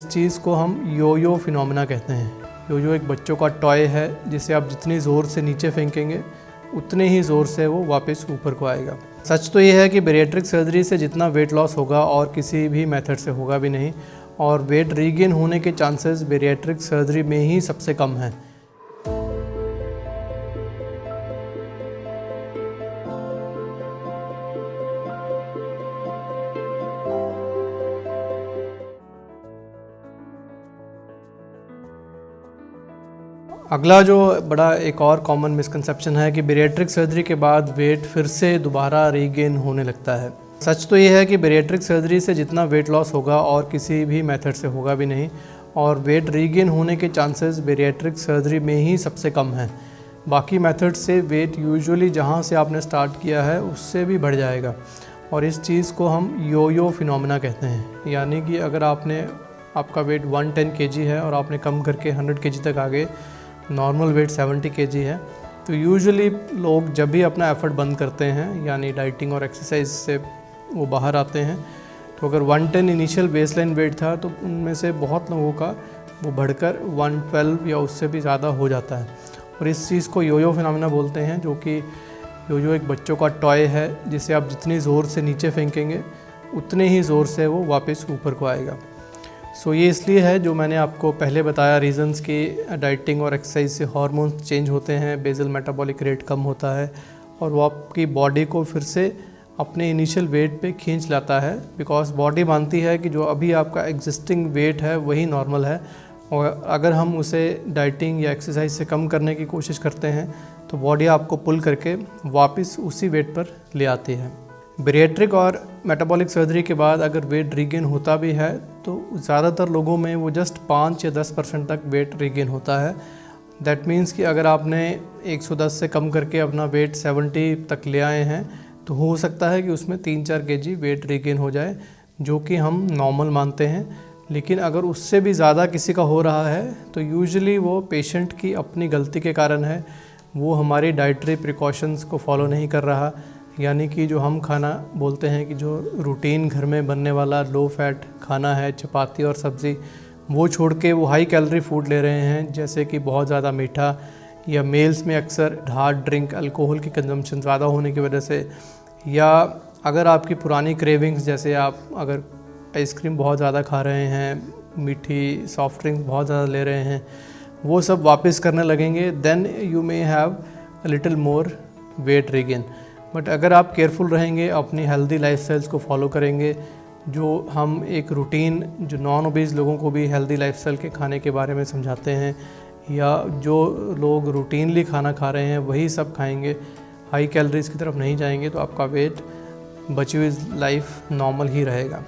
इस चीज़ को हम यो फिनोमेना कहते हैं। यो एक बच्चों का टॉय है जिसे आप जितनी ज़ोर से नीचे फेंकेंगे उतने ही ज़ोर से वो वापस ऊपर को आएगा। सच तो ये है कि बेरिएट्रिक सर्जरी से जितना वेट लॉस होगा और किसी भी मेथड से होगा भी नहीं, और वेट रीगेन होने के चांसेस बेरिएट्रिक सर्जरी में ही सबसे कम हैं। अगला जो बड़ा एक और कॉमन मिसकंसेप्शन है कि बेरिएट्रिक सर्जरी के बाद वेट फिर से दोबारा रीगेन होने लगता है। सच तो ये है कि बेरिएट्रिक सर्जरी से जितना वेट लॉस होगा और किसी भी मेथड से होगा भी नहीं, और वेट रीगेन होने के चांसेस बेरिएट्रिक सर्जरी में ही सबसे कम हैं। बाकी मेथड से वेट यूजुअली जहाँ से आपने स्टार्ट किया है उससे भी बढ़ जाएगा, और इस चीज़ को हम यो फिनोमेना कहते हैं। यानी कि अगर आपका वेट 110 kg है और आपने कम करके 100 kg तक आ गए, नॉर्मल वेट 70 kg है, तो यूजुअली लोग जब भी अपना एफर्ट बंद करते हैं यानी डाइटिंग और एक्सरसाइज से वो बाहर आते हैं, तो अगर 110 इनिशियल बेसलाइन वेट था तो उनमें से बहुत लोगों का वो बढ़कर 112 या उससे भी ज़्यादा हो जाता है। और इस चीज़ को यो फिनोमेना बोलते हैं, जो कि यो एक बच्चों का टॉय है जिसे आप जितनी ज़ोर से नीचे फेंकेंगे उतने ही ज़ोर से वो वापस ऊपर को आएगा। सो ये इसलिए है, जो मैंने आपको पहले बताया रीज़न्स कि डाइटिंग और एक्सरसाइज से हार्मोन्स चेंज होते हैं, बेसल मेटाबॉलिक रेट कम होता है और वो आपकी बॉडी को फिर से अपने इनिशियल वेट पे खींच लाता है, बिकॉज बॉडी मानती है कि जो अभी आपका एग्जिस्टिंग वेट है वही नॉर्मल है, और अगर हम उसे डाइटिंग या एक्सरसाइज से कम करने की कोशिश करते हैं तो बॉडी आपको पुल करके वापस उसी वेट पर ले आती है। बेरिएट्रिक और मेटाबॉलिक सर्जरी के बाद अगर वेट रीगेन होता भी है तो ज़्यादातर लोगों में वो जस्ट 5 या 10% तक वेट रीगेन होता है। दैट मीन्स कि अगर आपने 110 से कम करके अपना वेट 70 तक ले आए हैं तो हो सकता है कि उसमें 3-4 kg वेट रीगेन हो जाए, जो कि हम नॉर्मल मानते हैं। लेकिन अगर उससे भी ज़्यादा किसी का हो रहा है तो यूजुअली वो पेशेंट की अपनी गलती के कारण है, वो हमारी डाइटरी प्रिकॉशंस को फॉलो नहीं कर रहा। यानी कि जो हम खाना बोलते हैं कि जो रूटीन घर में बनने वाला लो फैट खाना है, चपाती और सब्ज़ी, वो छोड़ के वो हाई कैलोरी फूड ले रहे हैं, जैसे कि बहुत ज़्यादा मीठा, या मेल्स में अक्सर हार्ड ड्रिंक अल्कोहल की कंजम्पशन ज़्यादा होने की वजह से, या अगर आपकी पुरानी क्रेविंग्स जैसे आप अगर आइसक्रीम बहुत ज़्यादा खा रहे हैं, मीठी सॉफ्ट ड्रिंक बहुत ज़्यादा ले रहे हैं, वो सब वापस करने लगेंगे, then you may have a little more wait regain. But अगर आप केयरफुल रहेंगे, अपनी हेल्दी लाइफस्टाइल्स को फॉलो करेंगे, जो हम एक रूटीन जो नॉन ओबीज लोगों को भी हेल्दी लाइफस्टाइल के खाने के बारे में समझाते हैं, या जो लोग रूटीनली खाना खा रहे हैं वही सब खाएंगे, हाई कैलोरीज़ की तरफ नहीं जाएंगे, तो आपका वेट बची हुई लाइफ नॉर्मल ही रहेगा।